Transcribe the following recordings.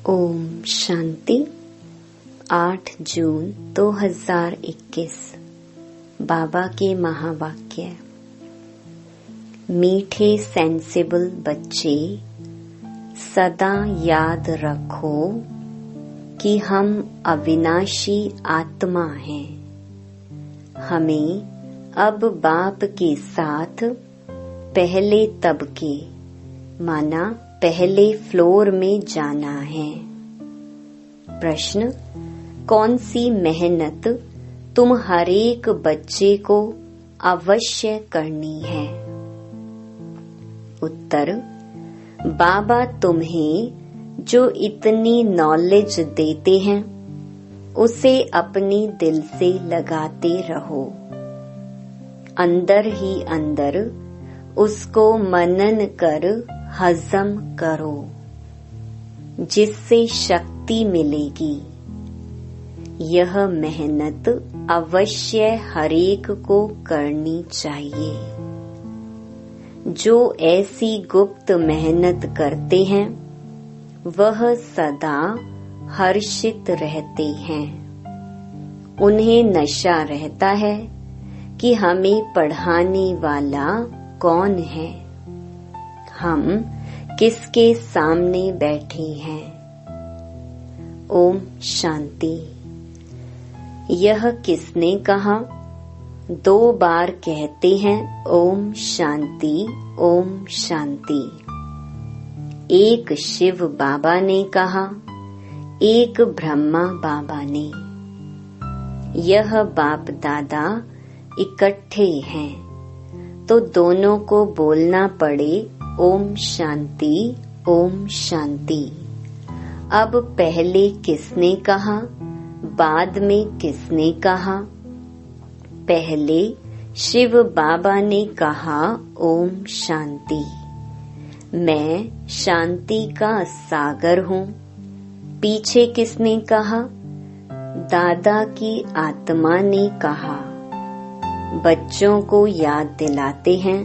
ओम शांति। 8 जून 2021 बाबा के महावाक्य। मीठे सेंसिबल बच्चे, सदा याद रखो कि हम अविनाशी आत्मा हैं। हमें अब बाप के साथ पहले तबके माना पहले फ्लोर में जाना है। प्रश्न: कौन सी मेहनत तुम हरेक बच्चे को अवश्य करनी है? उत्तर: बाबा तुम्हें जो इतनी नॉलेज देते हैं उसे अपनी दिल से लगाते रहो। अंदर ही अंदर उसको मनन कर हजम करो, जिससे शक्ति मिलेगी। यह मेहनत अवश्य हरेक को करनी चाहिए। जो ऐसी गुप्त मेहनत करते हैं वह सदा हर्षित रहते हैं। उन्हें नशा रहता है कि हमें पढ़ाने वाला कौन है, हम किसके सामने बैठे हैं। ओम शांति। यह किसने कहा? 2 बार कहते हैं ओम शांति, ओम शांति। एक शिव बाबा ने कहा, एक ब्रह्मा बाबा ने। यह बाप दादा इकट्ठे हैं तो दोनों को बोलना पड़े ओम शांति, ओम शांति। अब पहले किसने कहा, बाद में किसने कहा? पहले शिव बाबा ने कहा ओम शांति। मैं शांति का सागर हूँ। पीछे किसने कहा? दादा की आत्मा ने कहा। बच्चों को याद दिलाते हैं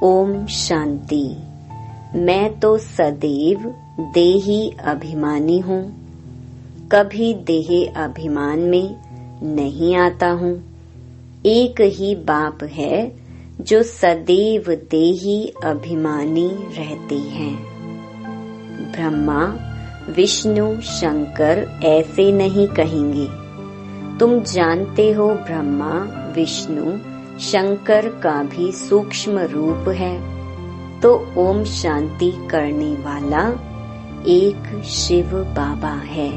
ओम शांति। मैं तो सदैव देही अभिमानी हूँ, कभी देह अभिमान में नहीं आता हूँ। एक ही बाप है जो सदैव देही अभिमानी रहते हैं। ब्रह्मा विष्णु शंकर ऐसे नहीं कहेंगे। तुम जानते हो ब्रह्मा विष्णु शंकर का भी सूक्ष्म रूप है। तो ओम शांति करने वाला एक शिव बाबा है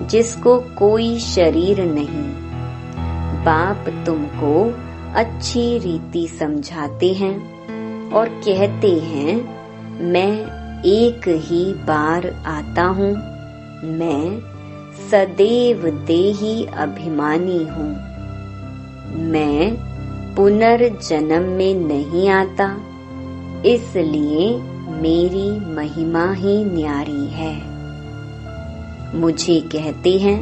जिसको कोई शरीर नहीं। बाप तुमको अच्छी रीति समझाते हैं और कहते हैं मैं एक ही बार आता हूँ। मैं सदैव देही अभिमानी हूँ। मैं पुनर्जन्म में नहीं आता, इसलिए मेरी महिमा ही न्यारी है। मुझे कहते हैं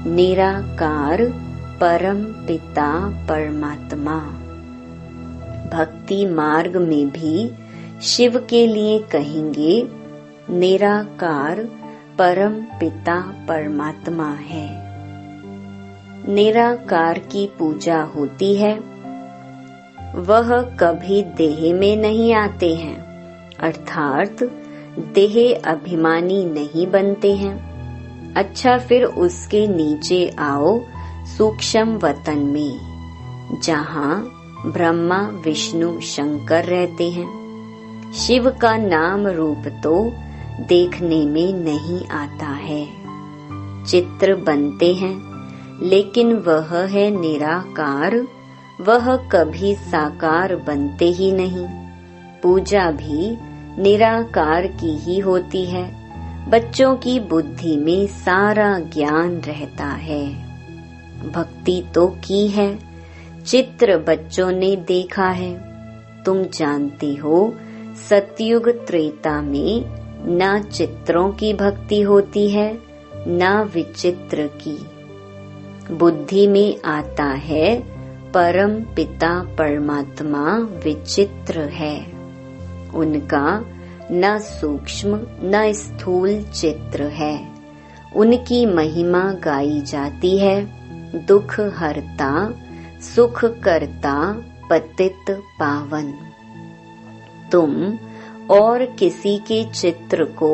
निराकार परम पिता परमात्मा। भक्ति मार्ग में भी शिव के लिए कहेंगे निराकार परम पिता परमात्मा है। निराकार की पूजा होती है। वह कभी देह में नहीं आते हैं, अर्थात देह अभिमानी नहीं बनते हैं। अच्छा, फिर उसके नीचे आओ सूक्ष्म वतन में, जहाँ ब्रह्मा विष्णु शंकर रहते हैं। शिव का नाम रूप तो देखने में नहीं आता है। चित्र बनते हैं लेकिन वह है निराकार। वह कभी साकार बनते ही नहीं। पूजा भी निराकार की ही होती है। बच्चों की बुद्धि में सारा ज्ञान रहता है। भक्ति तो की है, चित्र बच्चों ने देखा है। तुम जानते हो सतयुग त्रेता में ना चित्रों की भक्ति होती है ना विचित्र की। बुद्धि में आता है परम पिता परमात्मा विचित्र है। उनका न सूक्ष्म न स्थूल चित्र है। उनकी महिमा गाई जाती है। दुख हरता, सुख करता, पतित पावन। तुम और किसी के चित्र को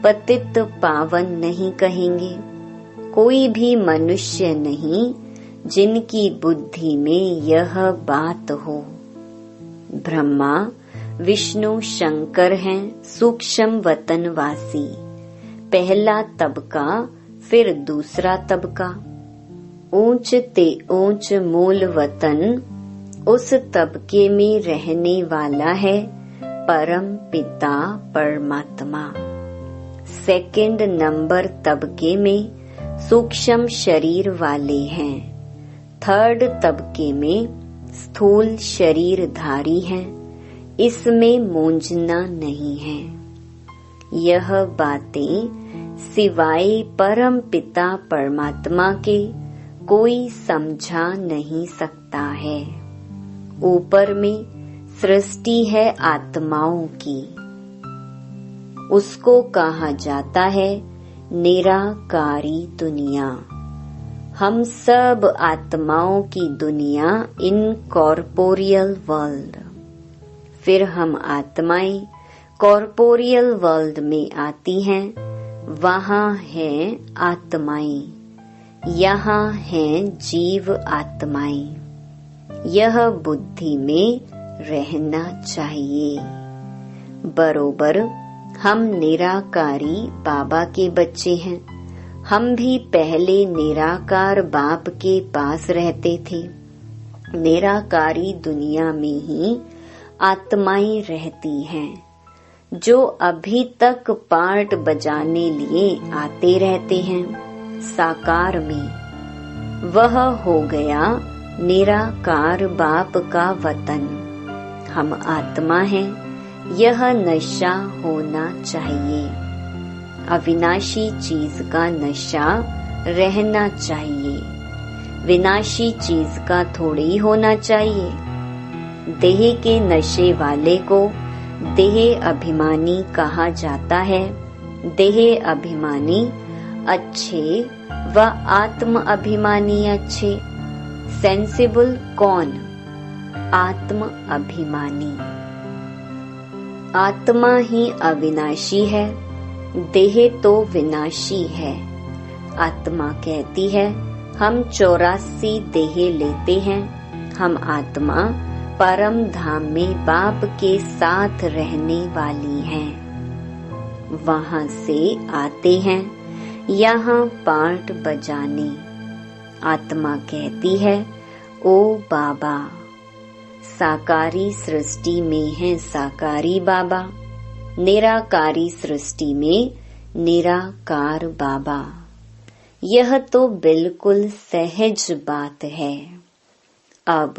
पतित पावन नहीं कहेंगे। कोई भी मनुष्य नहीं जिनकी बुद्धि में यह बात हो। ब्रह्मा विष्णु शंकर हैं सूक्ष्म वतनवासी। पहला तबका फिर दूसरा तबका। ऊंच ते ऊंच मूल वतन उस तबके में रहने वाला है परम पिता परमात्मा। सेकंड नंबर तबके में सूक्ष्म शरीर वाले हैं। थर्ड तबके में स्थूल शरीरधारी हैं। इसमें मूंझना नहीं है। यह बातें सिवाय परम पिता परमात्मा के कोई समझा नहीं सकता है। ऊपर में सृष्टि है आत्माओं की। उसको कहा जाता है निराकारी दुनिया। हम सब आत्माओं की दुनिया इनकॉर्पोरियल वर्ल्ड। फिर हम आत्माएं कॉर्पोरियल वर्ल्ड में आती हैं। वहाँ हैं आत्माएं, यहाँ हैं जीव आत्माएं। यह बुद्धि में रहना चाहिए। बरोबर हम निराकारी बाबा के बच्चे हैं। हम भी पहले निराकार बाप के पास रहते थे। निराकारी दुनिया में ही आत्माएं रहती हैं, जो अभी तक पार्ट बजाने लिए आते रहते हैं साकार में। वह हो गया निराकार बाप का वतन। हम आत्मा हैं। यह नशा होना चाहिए। अविनाशी चीज का नशा रहना चाहिए। विनाशी चीज का थोड़ी होना चाहिए। देह के नशे वाले को देह अभिमानी कहा जाता है। देह अभिमानी अच्छे व आत्म अभिमानी अच्छे। सेंसिबल कौन? आत्म अभिमानी। आत्मा ही अविनाशी है, देह तो विनाशी है। आत्मा कहती है हम 84 देह लेते हैं। हम आत्मा परम धाम में बाप के साथ रहने वाली हैं। वहाँ से आते हैं यहाँ पार्ट बजाने। आत्मा कहती है ओ बाबा। साकारी सृष्टि में है साकारी बाबा, निराकारी सृष्टि में निराकार बाबा। यह तो बिल्कुल सहज बात है। अब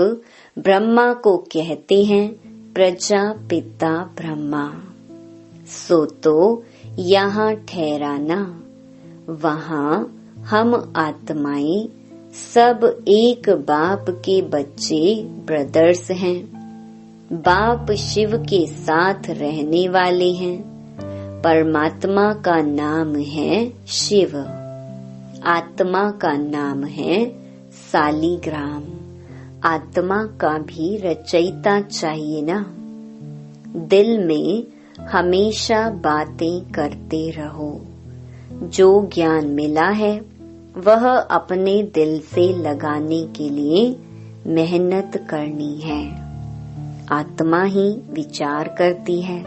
ब्रह्मा को कहते हैं प्रजापिता ब्रह्मा। सो तो यहाँ ठहराना। वहाँ हम आत्माएं सब एक बाप के बच्चे ब्रदर्स हैं। बाप शिव के साथ रहने वाले हैं। परमात्मा का नाम है शिव। आत्मा का नाम है सालीग्राम। आत्मा का भी रचयिता चाहिए ना। दिल में हमेशा बातें करते रहो। जो ज्ञान मिला है वह अपने दिल से लगाने के लिए मेहनत करनी है। आत्मा ही विचार करती है।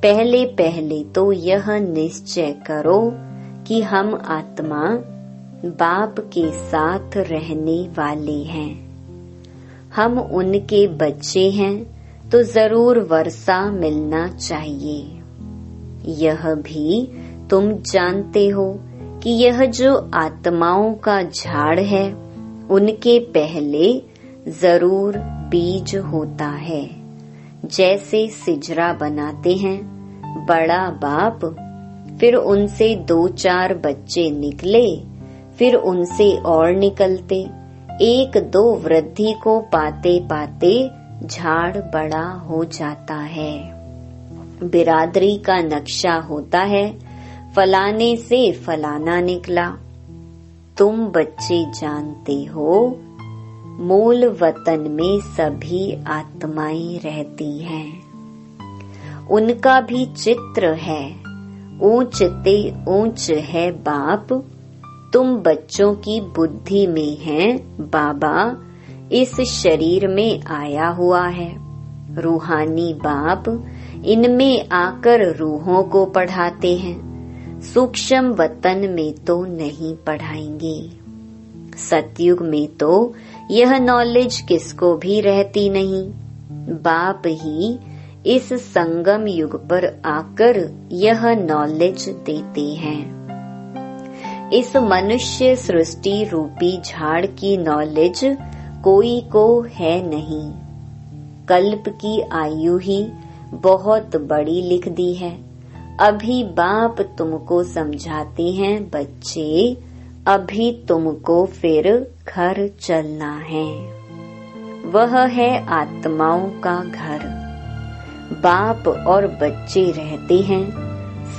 पहले पहले तो यह निश्चय करो कि हम आत्मा बाप के साथ रहने वाले हैं। हम उनके बच्चे हैं तो जरूर वर्षा मिलना चाहिए। यह भी तुम जानते हो कि यह जो आत्माओं का झाड़ है उनके पहले जरूर बीज होता है। जैसे सिजरा बनाते हैं बड़ा बाप, फिर उनसे 2-4 बच्चे निकले, फिर उनसे और निकलते। 1-2 वृद्धि को पाते पाते झाड़ बड़ा हो जाता है। बिरादरी का नक्शा होता है, फलाने से फलाना निकला। तुम बच्चे जानते हो, मूल वतन में सभी आत्माएं रहती हैं। उनका भी चित्र है, ऊंच ते ऊंच है बाप। तुम बच्चों की बुद्धि में हैं, बाबा इस शरीर में आया हुआ है। रूहानी बाप इनमें आकर रूहों को पढ़ाते हैं। सूक्ष्म वतन में तो नहीं पढ़ाएंगे। सतयुग में तो यह नॉलेज किसको भी रहती नहीं। बाप ही इस संगम युग पर आकर यह नॉलेज देते हैं। इस मनुष्य सृष्टि रूपी झाड़ की नॉलेज कोई को है नहीं। कल्प की आयु ही बहुत बड़ी लिख दी है। अभी बाप तुमको समझाते हैं, बच्चे अभी तुमको फिर घर चलना है। वह है आत्माओं का घर। बाप और बच्चे रहते हैं,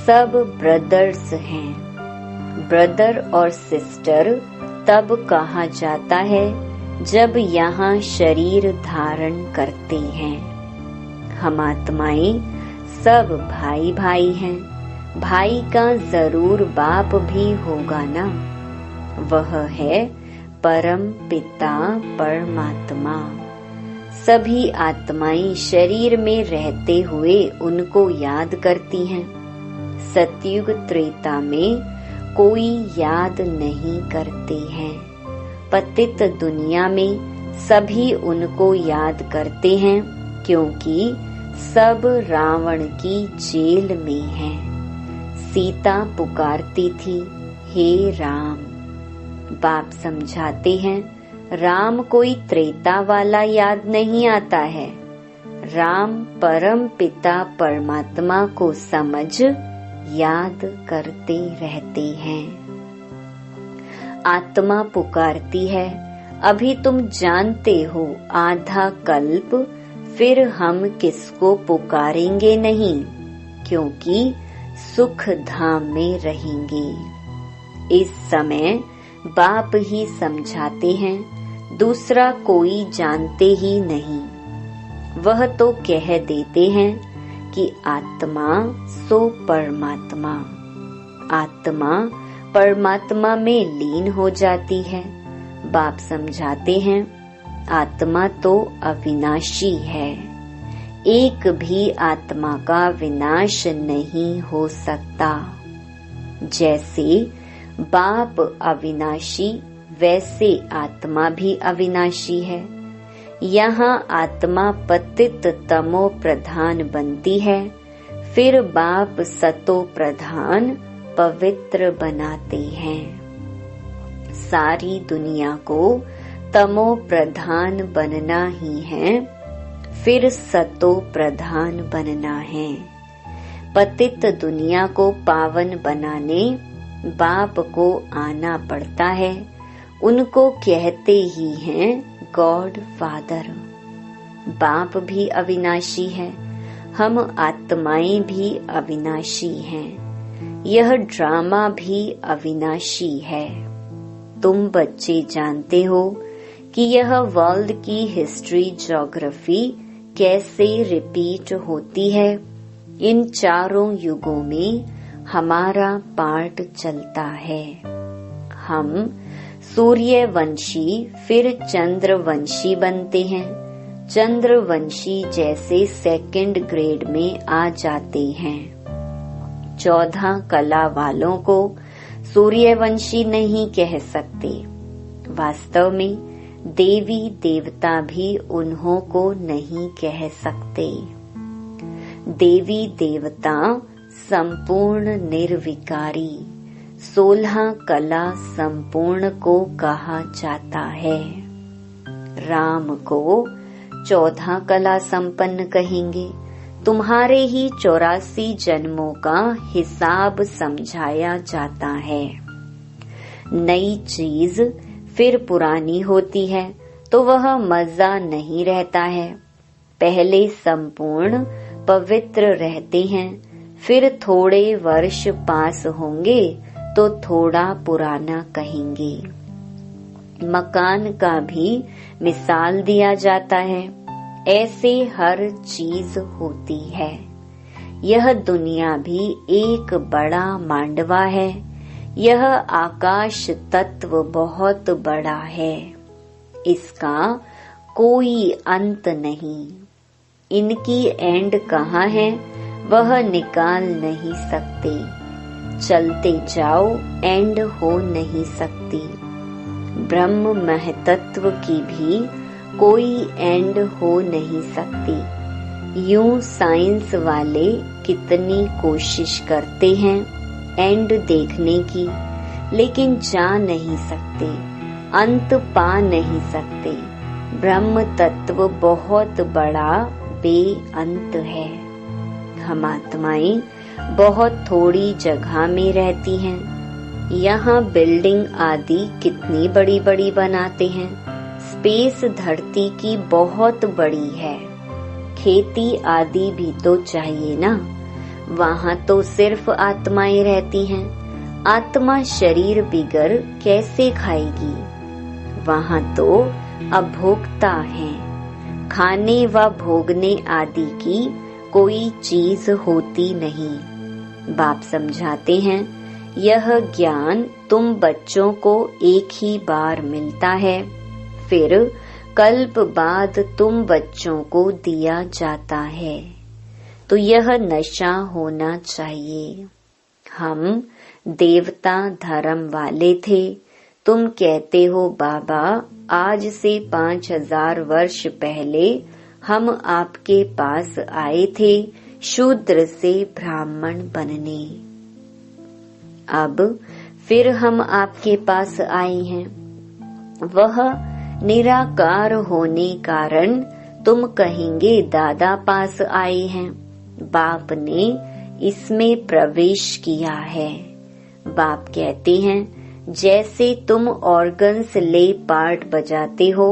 सब ब्रदर्स हैं। ब्रदर और सिस्टर तब कहा जाता है जब यहाँ शरीर धारण करते हैं। हम आत्माएं सब भाई भाई हैं। भाई का जरूर बाप भी होगा ना। वह है परम पिता परमात्मा। सभी आत्माएं शरीर में रहते हुए उनको याद करती हैं। सतयुग त्रेता में कोई याद नहीं करते हैं। पतित दुनिया में सभी उनको याद करते हैं, क्योंकि सब रावण की जेल में हैं। सीता पुकारती थी, हे राम। बाप समझाते हैं, राम कोई त्रेता वाला याद नहीं आता है। राम परम पिता परमात्मा को समझ याद करते रहते हैं। आत्मा पुकारती है, अभी तुम जानते हो आधा कल्प फिर हम किसको पुकारेंगे नहीं, क्योंकि सुख धाम में रहेंगे। इस समय बाप ही समझाते हैं, दूसरा कोई जानते ही नहीं। वह तो कह देते हैं कि आत्मा सो परमात्मा। आत्मा परमात्मा में लीन हो जाती है। बाप समझाते हैं, आत्मा तो अविनाशी है। एक भी आत्मा का विनाश नहीं हो सकता। जैसे बाप अविनाशी, वैसे आत्मा भी अविनाशी है। यहाँ आत्मा पतित तमो प्रधान बनती है, फिर बाप सतो प्रधान पवित्र बनाते हैं। सारी दुनिया को तमो प्रधान बनना ही है, फिर सतो प्रधान बनना है। पतित दुनिया को पावन बनाने बाप को आना पड़ता है। उनको कहते ही हैं गॉड फादर। बाप भी अविनाशी है, हम आत्माएं भी अविनाशी हैं। यह ड्रामा भी अविनाशी है। तुम बच्चे जानते हो कि यह वर्ल्ड की हिस्ट्री ज्योग्राफी कैसे रिपीट होती है। इन चारों युगों में हमारा पार्ट चलता है। हम सूर्यवंशी फिर चंद्रवंशी बनते हैं। चंद्रवंशी जैसे सेकंड ग्रेड में आ जाते हैं। 14 कला वालों को सूर्यवंशी नहीं कह सकते। वास्तव में देवी देवता भी उन्हों को नहीं कह सकते। देवी देवता संपूर्ण निर्विकारी 16 कला संपूर्ण को कहा जाता है। राम को 14 कला संपन्न कहेंगे। तुम्हारे ही 84 जन्मों का हिसाब समझाया जाता है। नई चीज फिर पुरानी होती है तो वह मजा नहीं रहता है। पहले संपूर्ण पवित्र रहते हैं, फिर थोड़े वर्ष पास होंगे तो थोड़ा पुराना कहेंगे। मकान का भी मिसाल दिया जाता है। ऐसे हर चीज होती है। यह दुनिया भी एक बड़ा मांडवा है। यह आकाश तत्व बहुत बड़ा है। इसका कोई अंत नहीं। इनकी एंड कहाँ है वह निकाल नहीं सकते। चलते जाओ, एंड हो नहीं सकती। ब्रह्म महतत्व की भी कोई एंड हो नहीं सकती। यूं साइंस वाले कितनी कोशिश करते हैं एंड देखने की, लेकिन जा नहीं सकते, अंत पा नहीं सकते। ब्रह्म तत्व बहुत बड़ा बेअंत है। हम आत्माएं बहुत थोड़ी जगह में रहती हैं। यहाँ बिल्डिंग आदि कितनी बड़ी बड़ी बनाते हैं। स्पेस धरती की बहुत बड़ी है। खेती आदि भी तो चाहिए ना। वहाँ तो सिर्फ आत्माएं रहती हैं। आत्मा शरीर बिगर कैसे खाएगी। वहाँ तो अभोक्ता हैं। खाने व भोगने आदि की कोई चीज होती नहीं। बाप समझाते हैं, यह ज्ञान तुम बच्चों को एक ही बार मिलता है, फिर कल्प बाद तुम बच्चों को दिया जाता है। तो यह नशा होना चाहिए। हम देवता धर्म वाले थे। तुम कहते हो बाबा, आज से 5000 वर्ष पहले हम आपके पास आए थे शूद्र से ब्राह्मण बनने। अब फिर हम आपके पास आए हैं। वह निराकार होने कारण तुम कहेंगे दादा पास आए हैं। बाप ने इसमें प्रवेश किया है। बाप कहते हैं, जैसे तुम ऑर्गन्स ले पार्ट बजाते हो,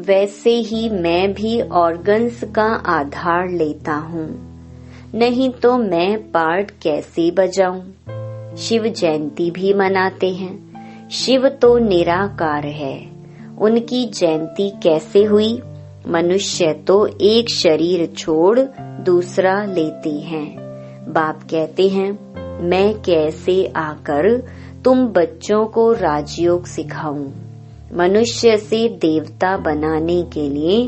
वैसे ही मैं भी ऑर्गन्स का आधार लेता हूँ। नहीं तो मैं पार्ट कैसे बजाऊं। शिव जयंती भी मनाते हैं। शिव तो निराकार है, उनकी जयंती कैसे हुई। मनुष्य तो एक शरीर छोड़ दूसरा लेते हैं। बाप कहते हैं, मैं कैसे आकर तुम बच्चों को राजयोग सिखाऊं। मनुष्य से देवता बनाने के लिए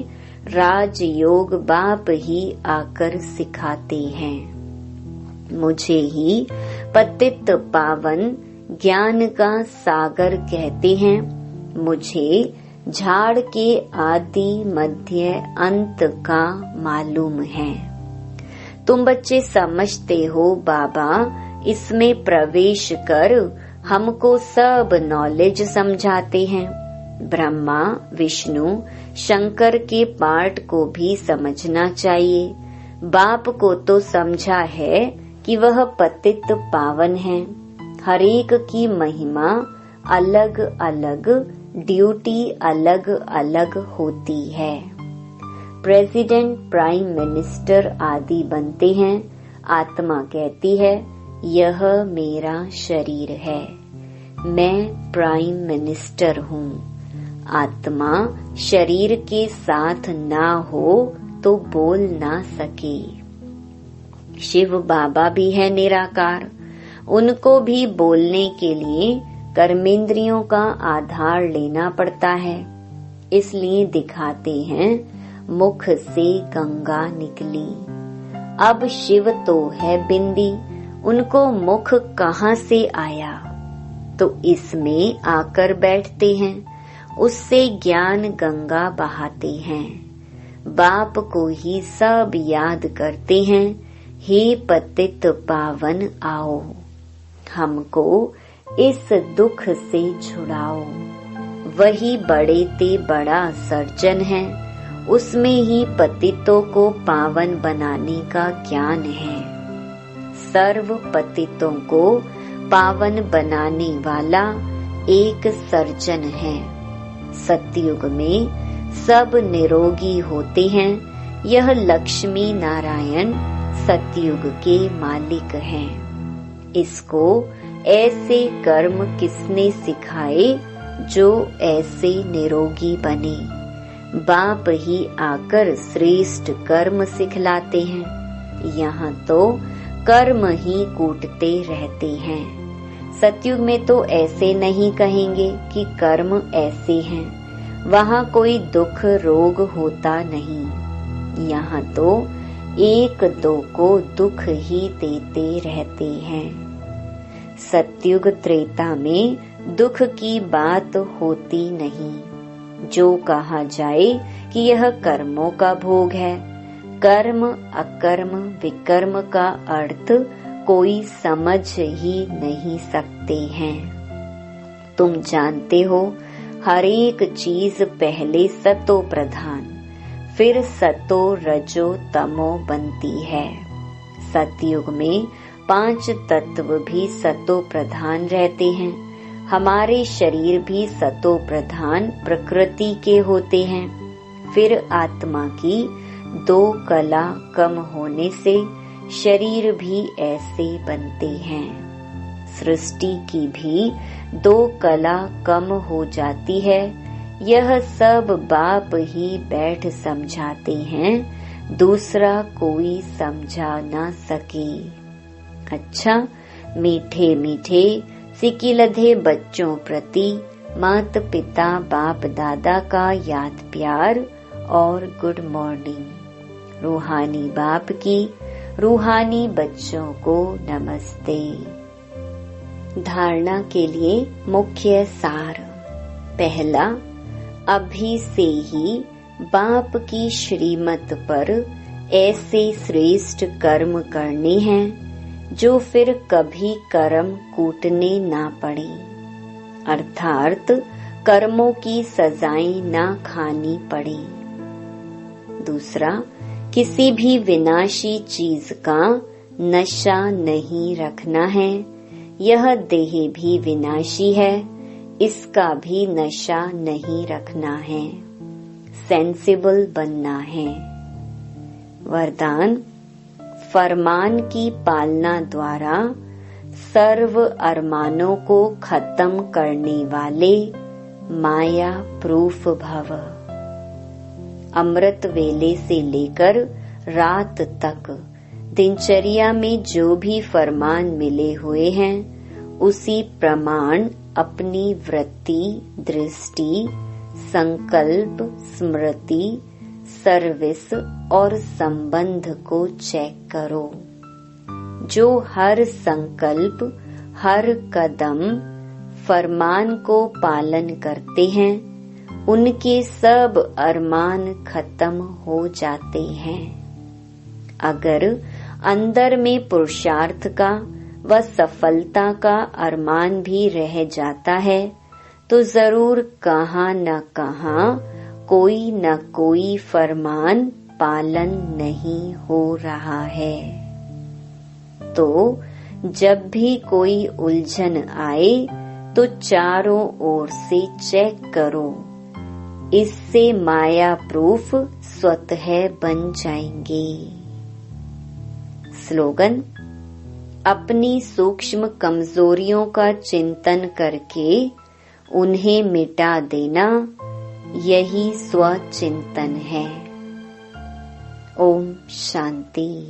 राजयोग बाप ही आकर सिखाते हैं। मुझे ही पतित पावन ज्ञान का सागर कहते हैं। मुझे झाड़ के आदि मध्य अंत का मालूम है। तुम बच्चे समझते हो बाबा इसमें प्रवेश कर हमको सब नॉलेज समझाते हैं। ब्रह्मा विष्णु शंकर के पार्ट को भी समझना चाहिए। बाप को तो समझा है कि वह पतित पावन है। हरेक की महिमा अलग अलग, ड्यूटी अलग अलग होती है। प्रेसिडेंट, प्राइम मिनिस्टर आदि बनते हैं। आत्मा कहती है, यह मेरा शरीर है, मैं प्राइम मिनिस्टर हूँ। आत्मा शरीर के साथ ना हो तो बोल ना सके। शिव बाबा भी है निराकार। उनको भी बोलने के लिए कर्मेंद्रियों का आधार लेना पड़ता है। इसलिए दिखाते हैं, मुख से गंगा निकली। अब शिव तो है बिंदी, उनको मुख कहाँ से आया। तो इसमें आकर बैठते हैं, उससे ज्ञान गंगा बहाते हैं। बाप को ही सब याद करते हैं, हे पतित पावन आओ, हमको इस दुख से छुड़ाओ। वही बड़े ते बड़ा सर्जन है, उसमें ही पतितों को पावन बनाने का ज्ञान है। सर्व पतितों को पावन बनाने वाला एक सर्जन है। सतयुग में सब निरोगी होते हैं, यह लक्ष्मी नारायण सतयुग के मालिक हैं। इसको ऐसे कर्म किसने सिखाए जो ऐसे निरोगी बने? बाप ही आकर श्रेष्ठ कर्म सिखलाते हैं। यहाँ तो कर्म ही कूटते रहते हैं। सतयुग में तो ऐसे नहीं कहेंगे कि कर्म ऐसे हैं। वहाँ कोई दुख रोग होता नहीं। यहाँ तो एक दो को दुख ही देते रहते हैं। सतयुग त्रेता में दुख की बात होती नहीं। जो कहा जाए कि यह कर्मों का भोग है, कर्म अकर्म विकर्म का अर्थ कोई समझ ही नहीं सकते हैं। तुम जानते हो, हर एक चीज पहले सतो प्रधान, फिर सतो रजो तमो बनती है। सतयुग में 5 तत्व भी सतो प्रधान रहते हैं। हमारे शरीर भी सतो प्रधान प्रकृति के होते हैं। फिर आत्मा की 2 कला कम होने से शरीर भी ऐसे बनते हैं। सृष्टि की भी 2 कला कम हो जाती है। यह सब बाप ही बैठ समझाते हैं, दूसरा कोई समझा ना सके। अच्छा, मीठे मीठे सिकिलधे बच्चों प्रति मात पिता बाप दादा का याद प्यार और गुड मॉर्निंग। रूहानी बाप की रूहानी बच्चों को नमस्ते। धारणा के लिए मुख्य सार। पहला, अभी से ही बाप की श्रीमत पर ऐसे श्रेष्ठ कर्म करने हैं जो फिर कभी कर्म कूटने ना पड़े, अर्थात कर्मों की सजाएं ना खानी पड़े। दूसरा, किसी भी विनाशी चीज का नशा नहीं रखना है। यह देह भी विनाशी है, इसका भी नशा नहीं रखना है। सेंसिबल बनना है। वरदान, फरमान की पालना द्वारा सर्व अरमानों को खत्म करने वाले माया प्रूफ भव। अमृत वेले से लेकर रात तक दिनचर्या में जो भी फरमान मिले हुए हैं, उसी प्रमाण अपनी वृत्ति, दृष्टि, संकल्प, स्मृति, सर्विस और संबंध को चेक करो। जो हर संकल्प, हर कदम फरमान को पालन करते हैं, उनके सब अरमान खत्म हो जाते हैं। अगर अंदर में पुरुषार्थ का व सफलता का अरमान भी रह जाता है, तो जरूर कहाँ न कहाँ कोई न कोई फरमान पालन नहीं हो रहा है। तो जब भी कोई उलझन आए तो चारों ओर से चेक करो। इससे माया प्रूफ स्वतः बन जाएंगे। स्लोगन, अपनी सूक्ष्म कमजोरियों का चिंतन करके उन्हें मिटा देना, यही स्वचिंतन है। ओम शांति।